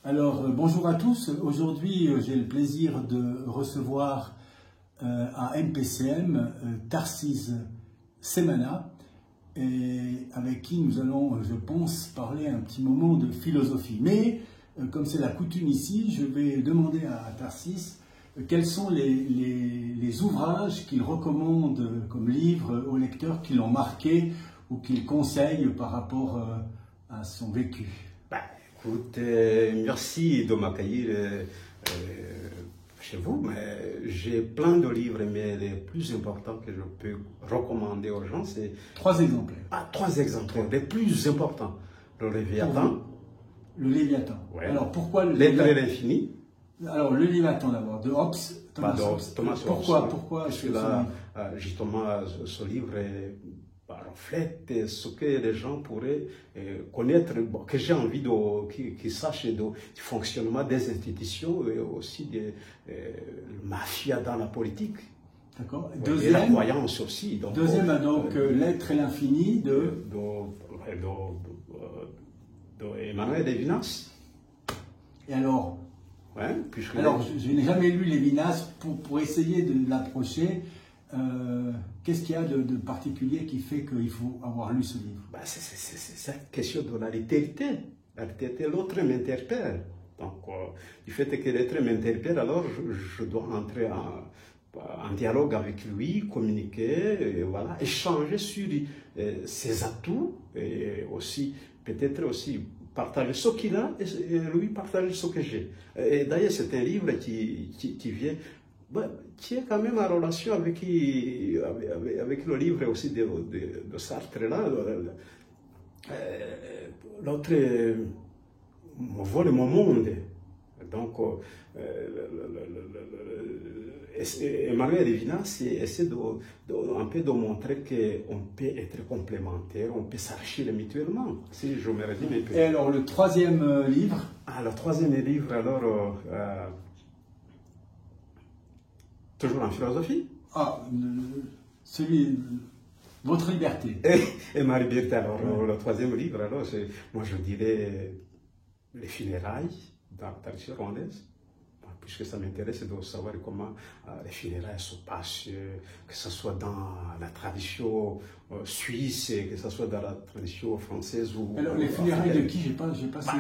Bonjour à tous. Aujourd'hui, j'ai le plaisir de recevoir à MPCM Tarcisse Semana, et avec qui nous allons, je pense, parler un petit moment de philosophie. Mais, comme c'est la coutume ici, je vais demander à Tarcisse quels sont les ouvrages qu'il recommande comme livres aux lecteurs qui l'ont marqué ou qu'il conseille par rapport à son vécu. Écoute, merci de m'accueillir chez vous, mais j'ai plein de livres, mais les plus importants que je peux recommander aux gens, c'est... 3 exemplaires. Trois exemplaires, les plus importants. Le Léviathan. Le Léviathan. Ouais. Alors, pourquoi le L'être et Léviathan? l'infini. Alors, le Léviathan d'abord, de Hobbes, Thomas Hobbes. Pourquoi Parce que là, justement, ce livre reflète ce que les gens pourraient connaître, que j'ai envie qu'ils sachent du fonctionnement des institutions et aussi de mafia dans la politique. D'accord. Et la croyance aussi. Deuxième, l'être et l'infini de Emmanuel Levinas. Et alors, ouais, alors je n'ai jamais lu Lévinas pour essayer de l'approcher. Qu'est-ce qu'il y a de particulier qui fait qu'il faut avoir lu ce livre? C'est cette question de la littérité. La littérité, l'autre m'interpelle. Donc, du fait que l'autre m'interpelle, alors je dois entrer en dialogue avec lui, communiquer, et voilà, échanger sur ses atouts et aussi, peut-être aussi, partager ce qu'il a et lui partager ce que j'ai. Et d'ailleurs, c'est un livre qui vient... qui est quand même en relation avec le livre aussi de Sartre là. L'autre vole mon monde. Donc, Emmanuel Levinas essaie un peu de montrer qu'on peut être complémentaires, on peut s'enrichir mutuellement, si je me résume un peu. Et alors, le troisième livre? Le troisième livre, alors... toujours en philosophie. Votre liberté. Et ma liberté, alors, le troisième livre, alors, moi je dirais Les funérailles dans la tradition rwandaise, puisque ça m'intéresse de savoir comment les funérailles se passent, que ce soit dans la tradition suisse, que ce soit dans la tradition française ou... Alors, les funérailles de qui? J'ai pas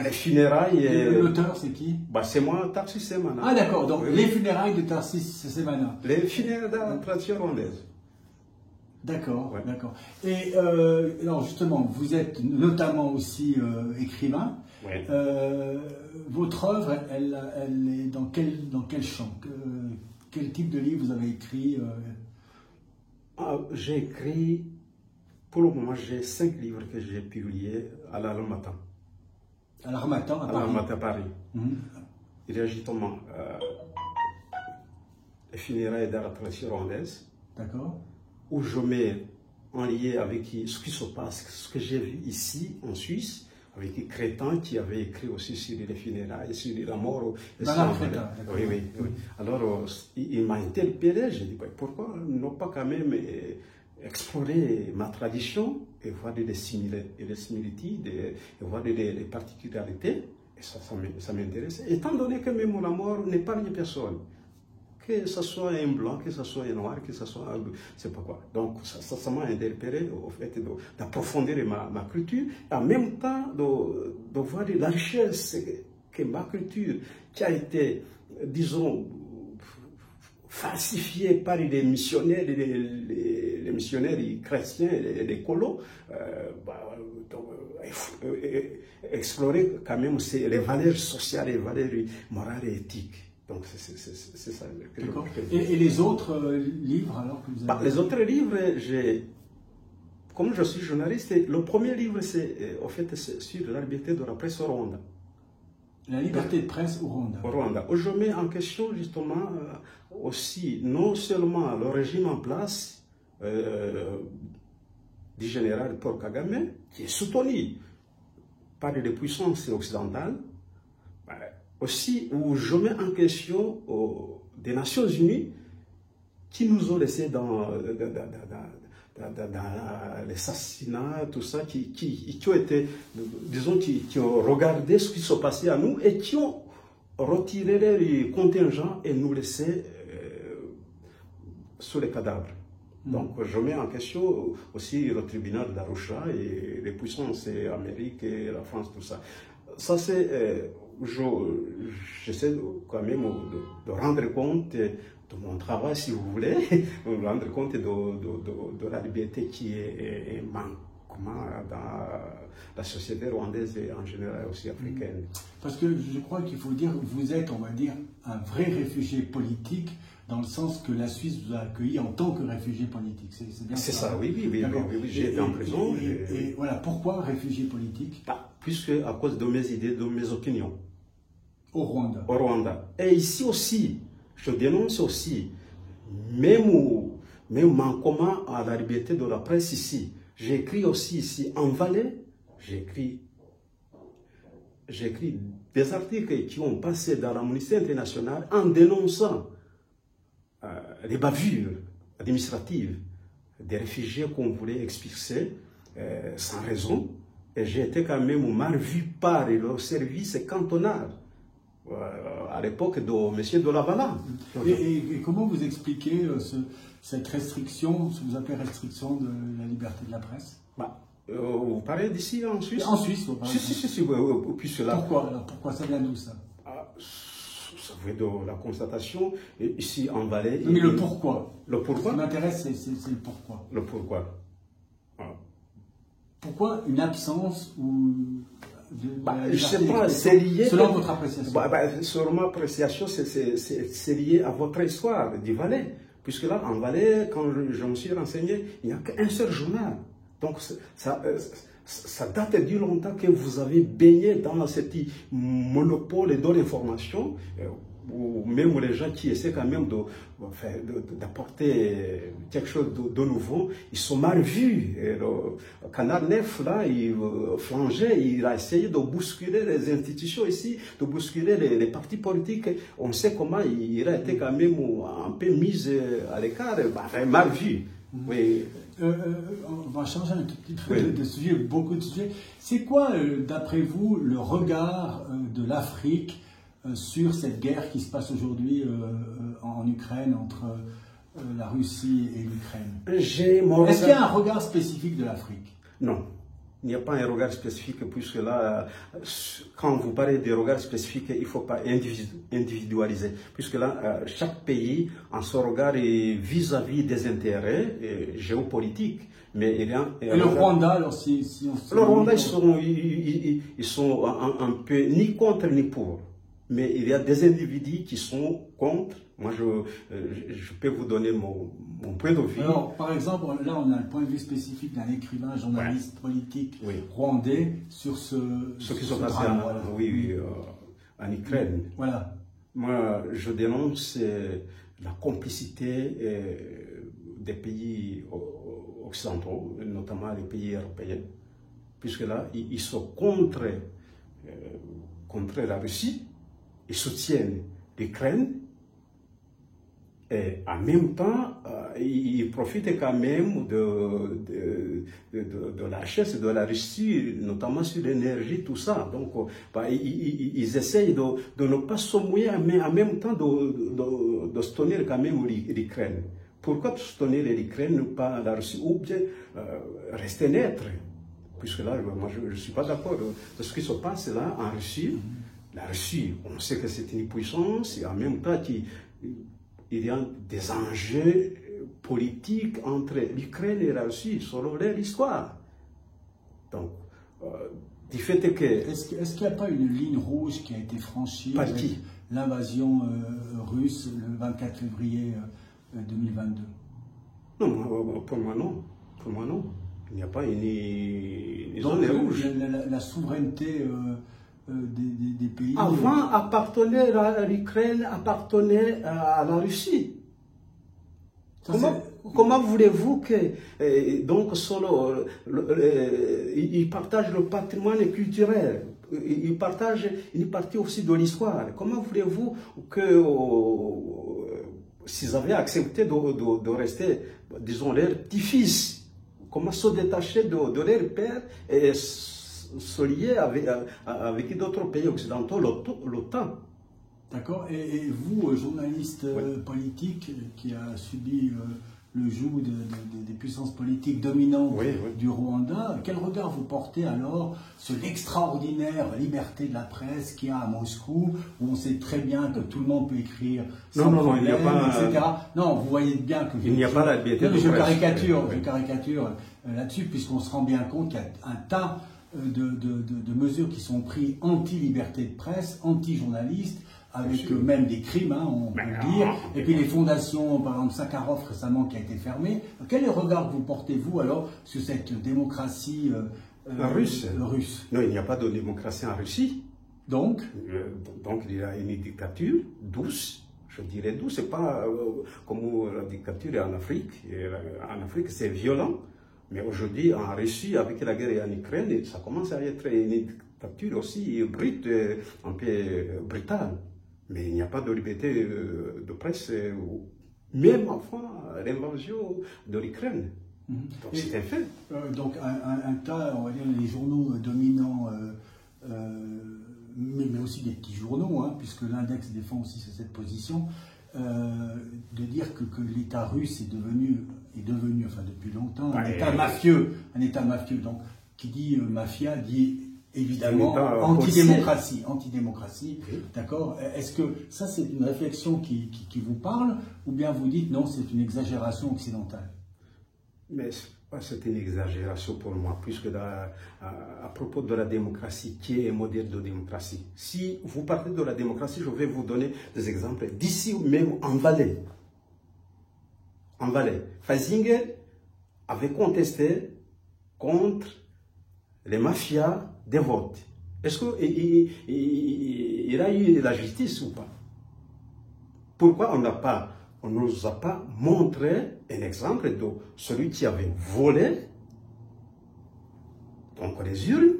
les funérailles... L'auteur, c'est qui? C'est moi, Tarcisse Semana. Ah d'accord, donc les funérailles de Tarcisse Semana. Les funérailles dans la tradition rwandaise. D'accord, ouais. D'accord. Et alors justement, vous êtes notamment aussi écrivain. Ouais. Votre œuvre, elle est dans quel champ? Quel type de livre vous avez écrit? J'ai écrit, pour le moment, j'ai 5 livres que j'ai publiés à l'Harmattan. À l'Harmattan, à Paris. À l'Harmattan, à Paris. Mm-hmm. Il y a justement les funérailles de la tradition rwandaise. D'accord. Où je mets en lien avec ce qui se passe, ce que j'ai vu ici en Suisse, avec Crétin qui avait écrit aussi sur les funérailles, sur la mort. Crétin, oui. Alors, il m'a interpellé, j'ai dit, pourquoi ne pas quand même explorer ma tradition et voir les similitudes, et voir les particularités. Et ça m'intéresse. Étant donné que même la mort n'épargne personne. Que ce soit un blanc, que ce soit un noir, que ce soit un... c'est pas quoi. Donc ça m'a interpellé au fait d'approfondir ma culture, et en même temps de voir la richesse que ma culture, qui a été, disons, falsifiée par les missionnaires, les missionnaires chrétiens, les colos, explorer quand même les valeurs sociales, les valeurs morales et éthiques. Donc c'est ça. Et les autres livres alors que vous avez... Les autres livres, comme je suis journaliste, le premier livre c'est en fait sur la liberté de la presse au Rwanda. La liberté de presse au Rwanda. Au Rwanda. Où je mets en question justement aussi non seulement le régime en place du général Paul Kagame, qui est soutenu par les puissances occidentales, aussi où je mets en question des Nations Unies qui nous ont laissé dans dans l'assassinat, tout ça, qui ont été, disons, qui ont regardé ce qui se passait à nous et qui ont retiré les contingents et nous laissé sur les cadavres. Donc, je mets en question aussi le tribunal d'Arusha et les puissances américaines et la France, tout ça. Ça, c'est, j'essaie quand même de rendre compte de mon travail, si vous voulez, de rendre compte de la liberté qui est manquement dans la société rwandaise et en général aussi africaine. Parce que je crois qu'il faut dire, vous êtes, on va dire, un vrai réfugié politique, dans le sens que la Suisse vous a accueilli en tant que réfugié politique. C'est bien ça? C'est ça, oui, j'ai été en prison. Et voilà, pourquoi réfugié politique? Puisque à cause de mes idées, de mes opinions. Au Rwanda. Au Rwanda. Et ici aussi, je dénonce aussi, même manquement à la liberté de la presse ici. J'ai écrit aussi ici, en Valais, j'ai écrit des articles qui ont passé dans l'Amnesty International en dénonçant les bavures administratives des réfugiés qu'on voulait expulser sans raison. Et j'ai été quand même mal vu par le service cantonal à l'époque de M. Dolavala. Et comment vous expliquez cette restriction, ce que vous appelez restriction de la liberté de la presse? Vous parlez d'ici en Suisse? En Suisse, vous parlez. Si, puisque là... Pourquoi? Alors, pourquoi ça vient d'où ça? Ça vient de la constatation, ici en Valais. Mais le pourquoi? Le pourquoi? Ce qui m'intéresse, c'est le pourquoi. Le pourquoi? Pourquoi une absence ou... je ne sais pas, c'est lié... Selon votre appréciation. Selon ma appréciation, c'est lié à votre histoire du Valais. Puisque là, en Valais, quand je me suis renseigné, il n'y a qu'un seul journal. Donc, ça date du longtemps que vous avez baigné dans ce monopole de l'information, ou même les gens qui essaient quand même d'apporter quelque chose de nouveau, ils sont mal vus. Et le Canal 9, là, il flangeait, il a essayé de bousculer les institutions ici, de bousculer les partis politiques. On sait comment il a été quand même un peu mis à l'écart, mal vu. Oui. On va changer un tout petit peu de sujet, beaucoup de sujets. C'est quoi, d'après vous, le regard de l'Afrique sur cette guerre qui se passe aujourd'hui en Ukraine entre la Russie et l'Ukraine? Est-ce qu'il y a un regard spécifique de l'Afrique? Non. Il n'y a pas un regard spécifique, puisque là, quand vous parlez de regard spécifique, il ne faut pas individualiser. Puisque là, chaque pays, en son regard, est vis-à-vis des intérêts géopolitiques. Mais il y a et le Rwanda, alors si on le Rwanda, ils sont un peu ni contre ni pour. Mais il y a des individus qui sont contre. Moi, je peux vous donner mon point de vue. Alors, par exemple, là, on a le point de vue spécifique d'un écrivain, journaliste politique rwandais sur ce qui se passe en Ukraine. Voilà. Moi, je dénonce la complicité des pays occidentaux, notamment les pays européens, puisque là, ils sont contre la Russie, ils soutiennent l'Ukraine, et en même temps, ils profitent quand même de la richesse de la Russie, notamment sur l'énergie, tout ça. Donc, ils essayent de ne pas se mouiller, mais en même temps de soutenir quand même l'Ukraine. Pourquoi soutenir l'Ukraine, pas la Russie, ou bien rester neutre? Puisque là, moi, je ne suis pas d'accord de ce qui se passe là en Russie. La Russie, on sait que c'est une puissance, et en même temps, il y a des enjeux politiques entre l'Ukraine et la Russie, selon leur histoire. Donc, du fait que... Est-ce qu'il n'y a pas une ligne rouge qui a été franchie avec l'invasion russe le 24 février 2022? Non, pour moi non. Pour moi non. Il n'y a pas une zone rouge. La souveraineté des pays... Avant, appartenait à l'Ukraine, appartenait à la Russie. Comment voulez-vous que, donc, solo, ils partagent le patrimoine culturel, ils partagent une partie aussi de l'histoire. Comment voulez-vous que, s'ils avaient accepté de rester, disons, leurs petits-fils, comment se détacher de leur père et se lier avec d'autres pays occidentaux, l'OTAN. D'accord. Et vous, journaliste politique qui a subi le joug des puissances politiques dominantes du Rwanda, quel regard vous portez alors sur l'extraordinaire liberté de la presse qu'il y a à Moscou, où on sait très bien que tout le monde peut écrire sans problème, il n'y a pas, etc. Non, vous voyez bien que il n'y a pas la liberté de presse. Je caricature là-dessus, puisqu'on se rend bien compte qu'il y a un tas de mesures qui sont prises anti-liberté de presse, anti-journalistes, avec même des crimes, hein, on peut le dire. Et puis les fondations, par exemple Sakharov récemment qui a été fermée. Quel regard vous portez-vous alors sur cette démocratie russe? Non, il n'y a pas de démocratie en Russie. Donc il y a une dictature douce. Je dirais douce, c'est pas comme la dictature en Afrique. En Afrique, c'est violent. Mais aujourd'hui, en Russie, avec la guerre en Ukraine, ça commence à être une dictature aussi un peu brutale. Mais il n'y a pas de liberté de presse, même enfin l'invasion de l'Ukraine. Donc c'est un fait. Donc un tas, on va dire, les journaux dominants, mais aussi des petits journaux, hein, puisque l'index défend aussi cette position, de dire que l'État russe est devenu, enfin depuis longtemps, un État mafieux. Donc qui dit mafia dit évidemment antidémocratie. D'accord. Est-ce que ça c'est une réflexion qui vous parle, ou bien vous dites non, c'est une exagération occidentale? Mais c'est une exagération pour moi, puisque à propos de la démocratie, qui est un modèle de démocratie? Si vous parlez de la démocratie, je vais vous donner des exemples. D'ici même en Valais. Feizinger avait contesté contre les mafias des votes. Est-ce qu'il a eu la justice ou pas? Pourquoi on ne nous a pas montré un exemple de celui qui avait volé donc les urnes?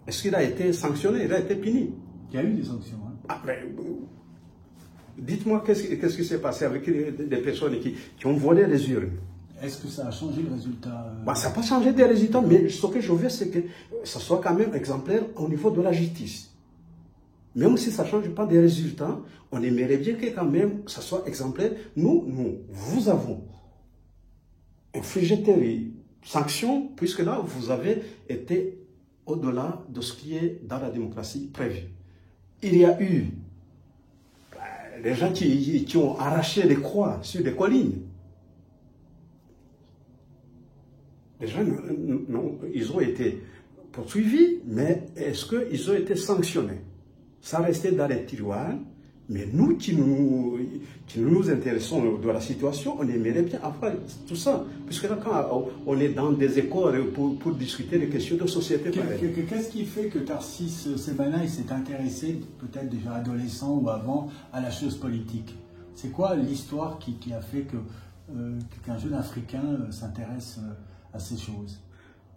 Est-ce qu'il a été sanctionné? Il a été puni? Il y a eu des sanctions. Hein. Dites-moi qu'est-ce qui s'est passé avec des personnes qui ont volé les urnes? Est-ce que ça a changé le résultat? Ça n'a pas changé des résultats, mais ce que je veux, c'est que ça soit quand même exemplaire au niveau de la justice. Même si ça ne change pas des résultats, on aimerait bien que quand même ça soit exemplaire. Vous avons infligé des sanctions, puisque là, vous avez été au-delà de ce qui est dans la démocratie prévu. Il y a eu les gens qui ont arraché les croix sur des collines. Les gens, ils ont été poursuivis, mais est-ce qu'ils ont été sanctionnés? Ça restait dans les tiroirs, mais nous qui nous intéressons de la situation, on aimerait bien avoir tout ça. Puisque là, quand on est dans des écoles pour discuter des questions de société. Qu'est-ce qui fait que Tarsis Semana s'est intéressé, peut-être déjà adolescent ou avant, à la chose politique? C'est quoi l'histoire qui a fait qu'un jeune Africain s'intéresse à ces choses?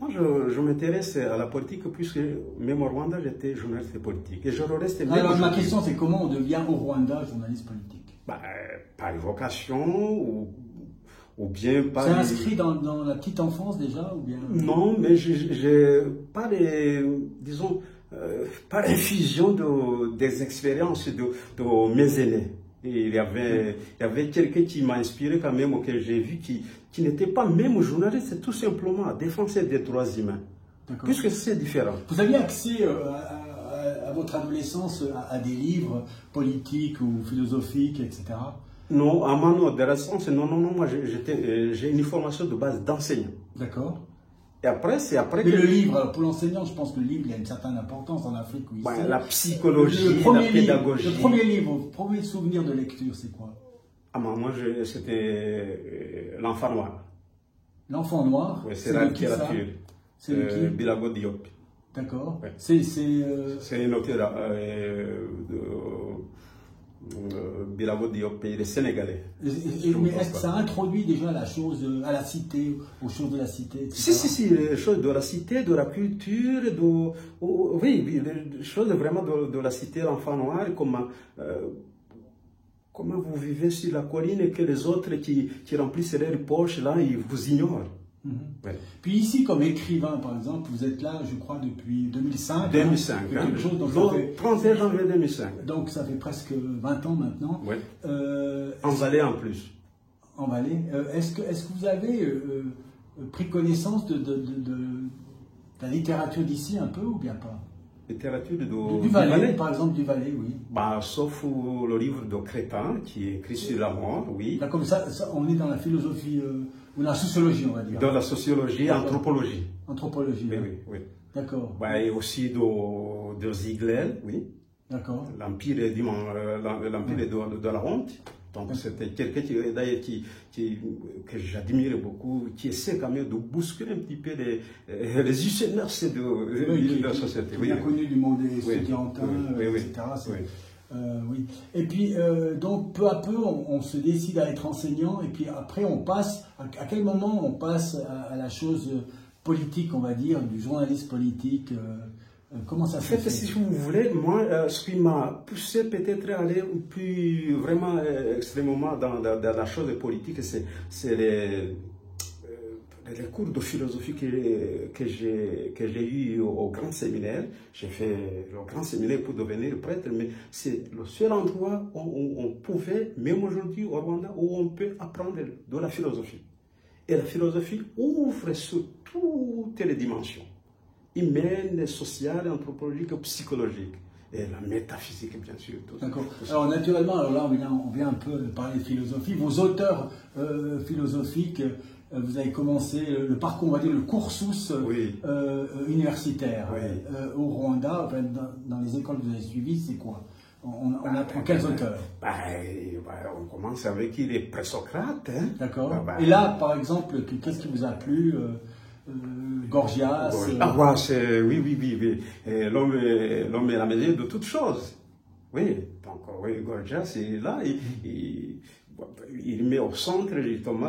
Moi, je m'intéresse à la politique puisque même au Rwanda, j'étais journaliste politique. Et je reste même. Alors, ma question, c'est comment on devient au Rwanda journaliste politique? Par vocation ou bien par. C'est inscrit dans la petite enfance déjà ou bien? Non, mais j'ai pas disons, par infusion des expériences de mes aînés. Et il y avait quelqu'un qui m'a inspiré quand même, que j'ai vu, qui n'était pas même journaliste, c'est tout simplement défenseur des droits humains. Puisque c'est différent. Vous aviez accès à votre adolescence à des livres politiques ou philosophiques, etc. Non, à mon adolescence, non, moi j'ai une formation de base d'enseignant. D'accord. Et après, c'est après que... le livre, pour l'enseignant, je pense que le livre, il y a une certaine importance en Afrique. Où la psychologie, la pédagogie. Le premier livre, le premier souvenir de lecture, c'est quoi? Moi, c'était L'Enfant Noir. L'Enfant Noir? Oui, c'est la littérature. C'est Bilago Diop. D'accord. Ouais. C'est une auteur Bilago Diop, il est sénégalais. Mais est-ce que ça introduit déjà la chose à la cité, aux choses de la cité, etc. Si, les choses de la cité, de la culture, oui, les choses vraiment de la cité, l'Enfant Noir, comment vous vivez sur la colline et que les autres qui remplissent leurs poches, là, ils vous ignorent. Ouais. Puis ici, comme écrivain, par exemple, vous êtes là, je crois, depuis 2005. 2005, quelque chose, donc le 31 janvier 2005. Donc ça fait presque 20 ans maintenant. Ouais. En Valais en plus. En Valais. Est-ce que vous avez pris connaissance de la littérature d'ici un peu ou bien pas? Littérature du Valais, par exemple, du Valais, oui. Bah, sauf le livre de Crétin, qui est écrit sur la mort, oui. Là, comme ça, on est dans la philosophie, ou la sociologie, on va dire. Dans la sociologie, anthropologie. Anthropologie. Oui, hein. oui, oui. D'accord. Bah, et aussi de Ziegler, oui. D'accord. L'empire de la honte. Donc c'était quelqu'un que j'admire beaucoup, qui essaie quand même de bousculer un petit peu les uséners de la société. Qui est bien connu du monde étudiantin, etc. Oui. Et puis, donc, peu à peu, on se décide à être enseignant, et puis après, on passe, à quel moment on passe à la chose politique, on va dire, du journaliste politique comment ça se fait? Si vous voulez, moi, ce qui m'a poussé peut-être à aller plus vraiment extrêmement dans la chose politique, c'est les cours de philosophie que j'ai eu au grand séminaire. J'ai fait le grand séminaire pour devenir prêtre, mais c'est le seul endroit où on pouvait, même aujourd'hui au Rwanda, où on peut apprendre de la philosophie. Et la philosophie ouvre sur toutes les dimensions. Humaine, sociale, anthropologique, psychologique. Et la métaphysique, bien sûr. D'accord. Alors, naturellement, là, on vient un peu de parler de philosophie. Vos auteurs philosophiques, vous avez commencé le parcours, on va dire, le cursus universitaire. Oui. Au Rwanda, enfin, dans les écoles que vous avez suivies, c'est quoi? On apprend quels auteurs? On commence avec les présocrates. Hein. D'accord. Et là, par exemple, qu'est-ce qui vous a plu? Gorgias. Oui. L'homme est la mesure de toutes choses. Oui, donc Gorgias est là, il met au centre justement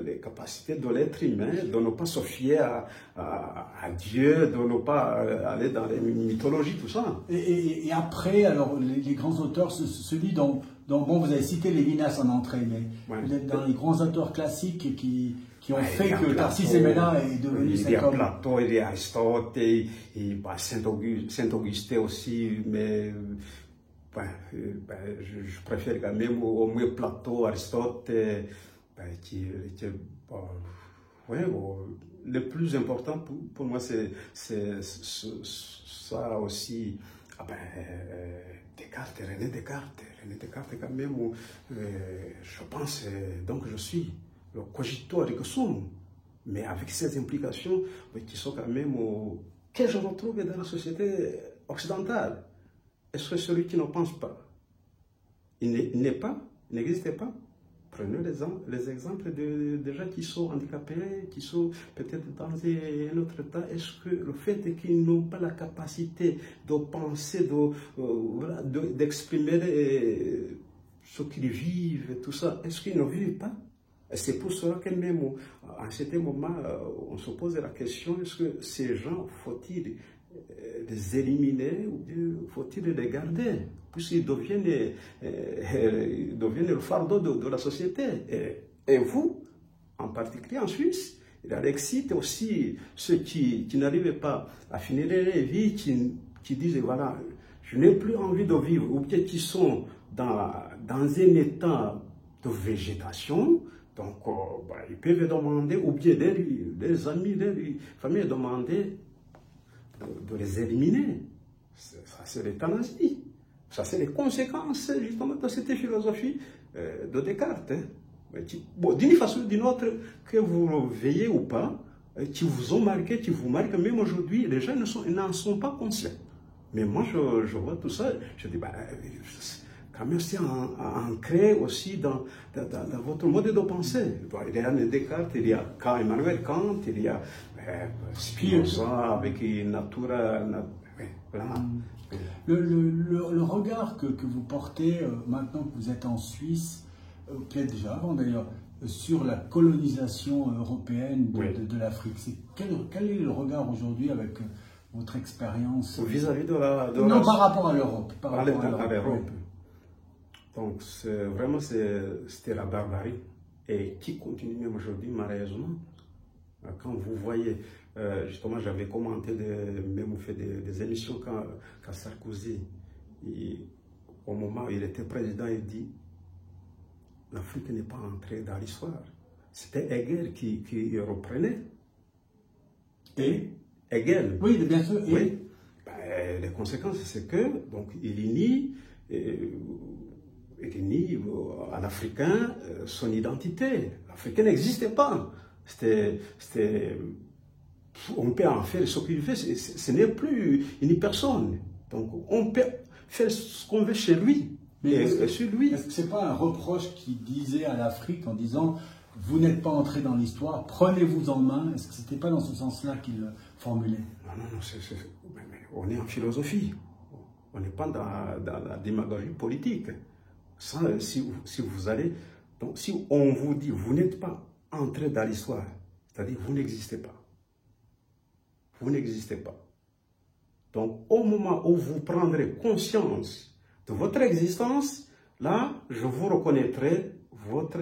les capacités de l'être humain, de ne pas se fier à Dieu, de ne pas aller dans les mythologies, tout ça. Et après, alors, les grands auteurs, celui dont bon, vous avez cité Lévinas en entrée, mais vous êtes dans les grands auteurs classiques qui ont fait que Tarsis Semena est devenu cet homme. Il y a Platon, il y a Aristote, et Saint-Augustin aussi, mais je préfère quand même au moins Platon, Aristote, le plus important pour moi, c'est ça aussi. Descartes, René Descartes quand même, je pense, donc je suis le cogito ergo sum, mais avec ces implications qui sont quand même que je retrouve dans la société occidentale. Est-ce que celui qui ne pense pas, il n'existe pas? Prenez les exemples de gens qui sont handicapés, qui sont peut-être dans un autre temps. Est-ce que le fait qu'ils n'ont pas la capacité de penser, d'exprimer ce qu'ils vivent, tout ça, est-ce qu'ils ne vivent pas? C'est pour cela que même à un certain moment, on se pose la question, est-ce que ces gens, faut-il les éliminer ou faut-il les garder, puisqu'ils deviennent le fardeau de la société. Et vous, en particulier en Suisse, il excite aussi ceux qui n'arrivent pas à finir leur vie, qui disent, voilà, je n'ai plus envie de vivre, ou bien qui sont dans un état de végétation. Donc, ils peuvent demander, ou bien des amis, des familles demander de les éliminer. Ça, c'est l'euthanasie. Ça, c'est les conséquences, justement, de cette philosophie de Descartes. Hein. D'une façon ou d'une autre, que vous le veillez ou pas, qui vous ont marqué, qui vous marquent, même aujourd'hui, les gens n'en sont pas conscients. Mais moi, je vois tout ça, je dis, quand même, c'est ancré aussi dans votre mode de pensée. Il y a Descartes, il y a Emmanuel Kant, il y a Spinoza avec Natura. Voilà. Le regard que vous portez maintenant que vous êtes en Suisse, peut-être déjà avant d'ailleurs, sur la colonisation européenne de l'Afrique, quel est le regard aujourd'hui avec votre expérience vis-à-vis de non, par rapport à l'Europe. À l'Europe. Donc, vraiment, c'était la barbarie. Et qui continue même aujourd'hui, malheureusement. Quand vous voyez, justement, j'avais commenté, même fait des émissions quand Sarkozy, au moment où il était président, il dit l'Afrique n'est pas entrée dans l'histoire. C'était Hegel qui reprenait. Et Hegel. oui, bien sûr. Et oui. Ben, les conséquences, c'est que donc il nie à l'Africain son identité. L'Africain n'existait pas. On peut en faire ce qu'il fait. Ce n'est plus une personne. Donc on peut faire ce qu'on veut chez lui. Mais est-ce que ce n'est pas un reproche qu'il disait à l'Afrique en disant « Vous n'êtes pas entré dans l'histoire, prenez-vous en main ». Est-ce que ce n'était pas dans ce sens-là qu'il formulait? Non, mais on est en philosophie. On n'est pas dans la démagogie politique. Si vous allez... Donc, si on vous dit « Vous n'êtes pas entré dans l'histoire », c'est-à-dire vous n'existez pas. Vous n'existez pas. Donc, au moment où vous prendrez conscience de votre existence, là, je vous reconnaîtrai votre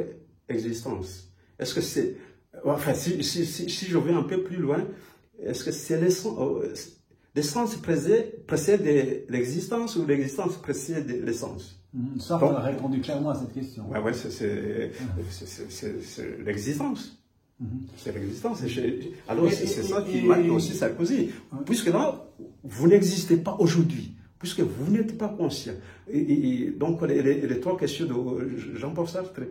existence. Est-ce que c'est... Enfin, si je vais un peu plus loin, est-ce que c'est l'essence précède l'existence ou l'existence précède l'essence? Ça, on a répondu clairement à cette question. Oui, c'est l'existence. C'est l'existence. Alors, c'est ça qui marque aussi Sarkozy. Puisque là, vous n'existez pas aujourd'hui. Puisque vous n'êtes pas conscient. Donc, les trois questions de Jean-Paul Sartre,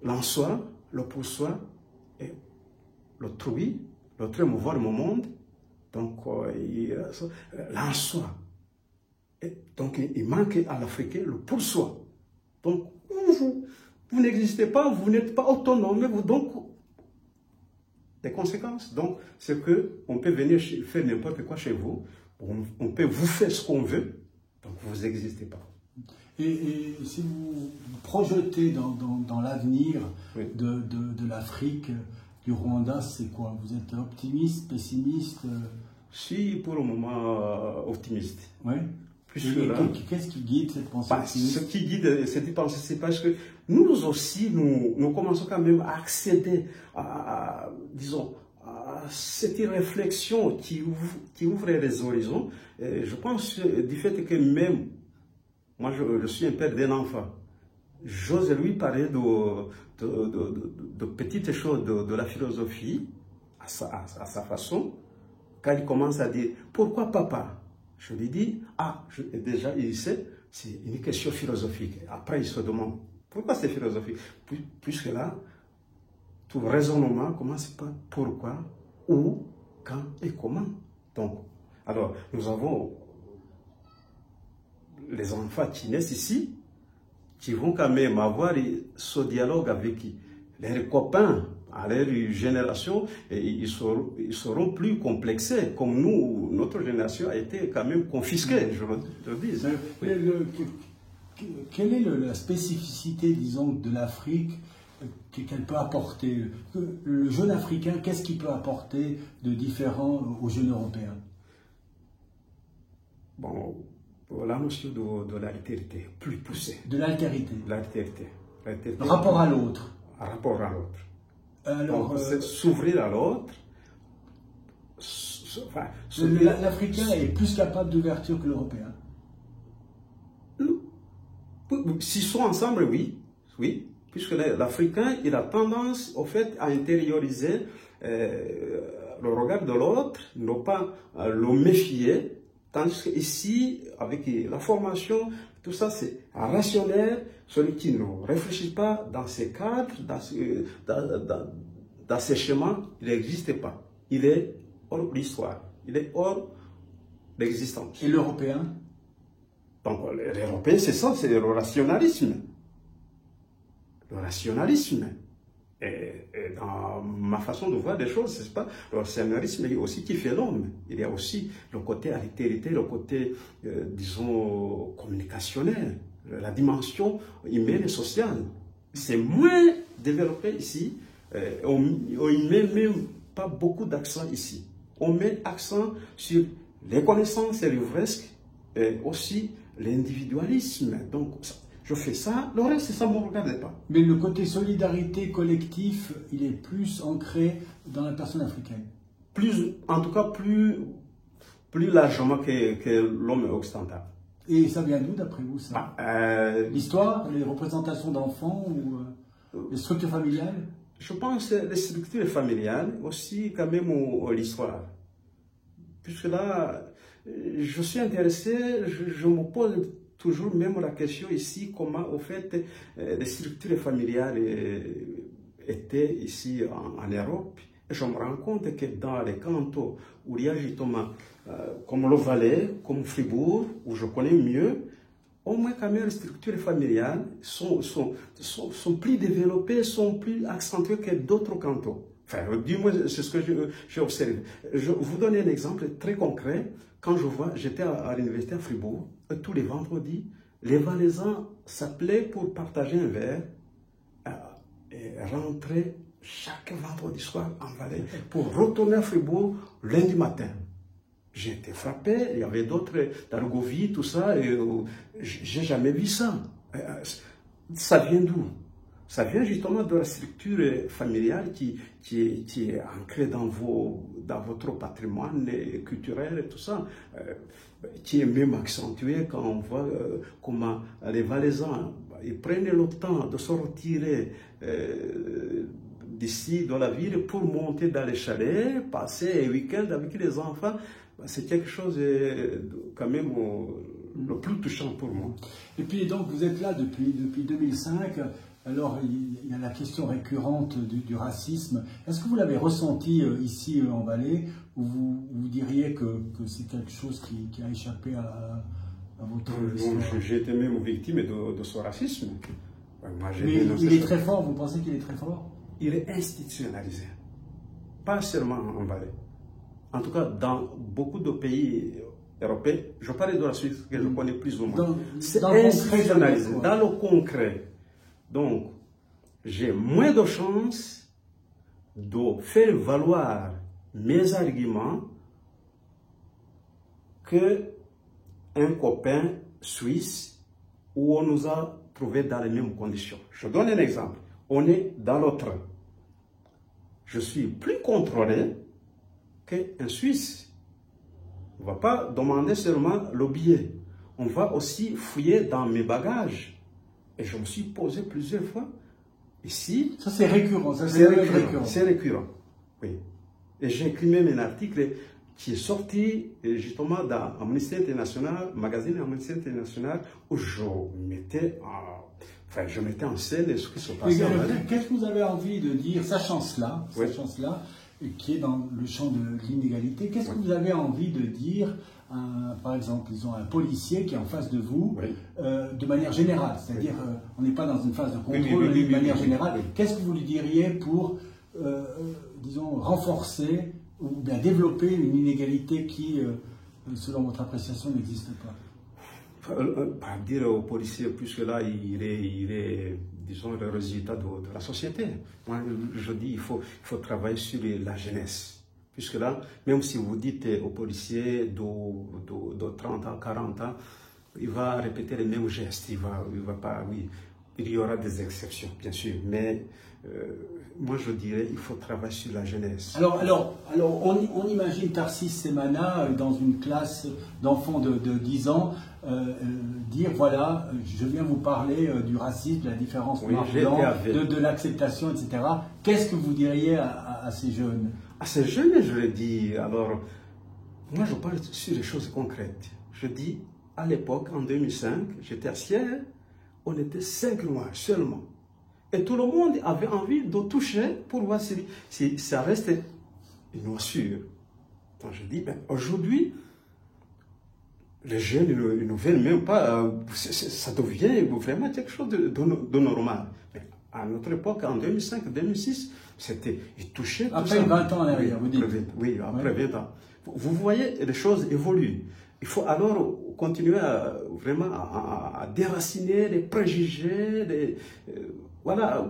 l'en-soi, le pour-soi, et l'autrui, l'autre mouvoir le monde, donc l'en-soi. Donc, il manque à l'Africain le pour-soi. Donc, vous n'existez pas, vous n'êtes pas autonome, donc, des conséquences. Donc, c'est qu'on peut venir faire n'importe quoi chez vous, on peut vous faire ce qu'on veut, donc vous n'existez pas. Et si vous projetez dans l'avenir de l'Afrique, du Rwanda, c'est quoi? Vous êtes optimiste, pessimiste? Si, pour le moment, optimiste. Oui. Qu'est-ce qui guide cette pensée optimiste? Ce qui guide cette pensée, c'est parce que nous aussi, nous commençons quand même à accéder disons, à cette réflexion qui ouvre les horizons. Et je pense du fait que même, moi je suis un père d'un enfant, j'ose lui parler de petites choses de la philosophie à sa façon. Quand il commence à dire « Pourquoi papa ?» Je lui dis « Ah, déjà il sait, c'est une question philosophique. » Après il se demande « Pourquoi c'est philosophique ?» Puisque là, tout raisonnement commence par « Pourquoi ?» Où, quand et comment. Donc, alors, nous avons les enfants qui naissent ici, qui vont quand même avoir ce dialogue avec leurs copains, à leur génération, et ils seront plus complexés, comme nous, notre génération a été quand même confisquée, je le dis. Quelle est la spécificité, disons, de l'Afrique qu'elle peut apporter? Le jeune Africain, qu'est-ce qu'il peut apporter de différent aux jeunes Européens? Bon, la notion de l'altérité, plus poussée. De l'altérité. L'altérité. Rapport à l'autre. Rapport à l'autre. Alors, c'est s'ouvrir à l'autre. Enfin, l'Africain est plus capable d'ouverture que l'Européen. S'ils sont ensemble, oui. Puisque l'Africain, il a tendance, au fait, à intérioriser le regard de l'autre, ne pas le méfier. Tandis qu'ici, avec la formation, tout ça, c'est rationnel. Celui qui ne réfléchit pas dans ces cadres, dans ces schémas, il n'existe pas. Il est hors l'histoire. Il est hors l'existence. Et l'Européen? Donc, l'Européen, c'est ça, c'est le rationalisme. Le rationalisme. Et dans ma façon de voir des choses, c'est pas le rationalisme aussi qui fait l'homme. Il y a aussi le côté altérité, le côté, disons, communicationnel, la dimension humaine et sociale. C'est moins développé ici. On ne met même pas beaucoup d'accent ici. On met accent sur les connaissances et l'ivresque, et aussi l'individualisme. Donc, je fais ça, le reste, ça ne me regardait pas. Mais le côté solidarité collectif, il est plus ancré dans la personne africaine. Plus, en tout cas, plus largement que l'homme occidental. Et ça vient d'où, d'après vous, ça? L'histoire, les représentations d'enfants ou les structures familiales? Je pense les structures familiales, aussi quand même l'histoire. Puisque là, je suis intéressé, je me pose toujours même la question ici, comment au fait les structures familiales étaient ici en Europe. Et je me rends compte que dans les cantons où il y a justement, comme le Valais, comme Fribourg, où je connais mieux, au moins quand même les structures familiales sont plus développées, sont plus accentuées que d'autres cantons. Enfin, du moins, c'est ce que j'ai observé. Je vous donne un exemple très concret. Quand j'étais à l'université à Fribourg, tous les vendredis, les Valaisans s'appelaient pour partager un verre et rentrer chaque vendredi soir en Valais pour retourner à Fribourg lundi matin. J'ai été frappé, il y avait d'autres, d'Argovie, tout ça, et j'ai jamais vu ça. Ça vient d'où? Ça vient justement de la structure familiale qui est ancrée dans votre patrimoine culturel et tout ça, qui est même accentuée quand on voit comment les Valaisans ils prennent le temps de se retirer d'ici, dans la ville, pour monter dans les chalets, passer un week-end avec les enfants. C'est quelque chose quand même le plus touchant pour moi. Et puis donc vous êtes là depuis 2005, alors il y a la question récurrente du racisme. Est-ce que vous l'avez ressenti ici en Valais, ou vous diriez que c'est quelque chose qui a échappé à votre histoire? J'ai été même victime de ce racisme. Moi, mais il est très fort, vous pensez qu'il est très fort? Il est institutionnalisé, pas seulement en Valais. En tout cas, dans beaucoup de pays européens, je parle de la Suisse, que je connais plus ou moins. C'est institutionnalisé, dans le concret. Donc, j'ai moins de chances de faire valoir mes arguments qu'un copain suisse où on nous a trouvés dans les mêmes conditions. Je donne un exemple. On est dans le train. Je suis plus contrôlé qu'un Suisse. On ne va pas demander seulement le billet. On va aussi fouiller dans mes bagages. Et je me suis posé plusieurs fois ici. Ça, c'est récurrent. C'est récurrent. C'est récurrent. Oui. Et j'ai écrit même un article qui est sorti justement dans Amnesty International, magazine Amnesty International, où je mettais en scène ce qui se passait. Qu'est-ce que vous avez envie de dire, sachant cela, qui est dans le champ de l'inégalité, qu'est-ce que vous avez envie de dire, par exemple, disons, un policier qui est en face de vous, de manière générale, c'est-à-dire, on n'est pas dans une phase de contrôle, de manière générale, qu'est-ce que vous lui diriez pour, disons, renforcer ou bien développer une inégalité qui, selon votre appréciation, n'existe pas? Pas dire aux policiers, puisque là, il est disons, le résultat de la société. Moi, je dis, il faut travailler sur la jeunesse. Puisque là, même si vous dites aux policiers de 30 ans, 40 ans, il va répéter les mêmes gestes. Il va pas, oui, il y aura des exceptions, bien sûr, mais moi, je dirais, il faut travailler sur la jeunesse. Alors on imagine Tarsis Semana dans une classe d'enfants de 10 ans dire, voilà, je viens vous parler du racisme, de la différence noir-blanc, de l'acceptation, etc. Qu'est-ce que vous diriez à ces jeunes? À ces jeunes, je leur dis, alors, moi, je parle sur les choses concrètes. Je dis, à l'époque, en 2005, j'étais à Sierre, on était 5 noirs seulement. Et tout le monde avait envie de toucher pour voir si ça restait une noirceur. Donc je dis, ben, aujourd'hui, les jeunes ne veulent même pas, ça devient vraiment quelque chose de normal. Mais à notre époque, en 2005-2006, c'était, ils touchaient. Après 20 ans en arrière, vous dites. Oui, après 20 ans. Vous voyez, les choses évoluent. Il faut alors continuer vraiment à déraciner les préjugés, voilà,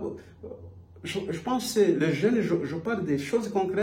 je pense que les jeunes, je parle des choses concrètes.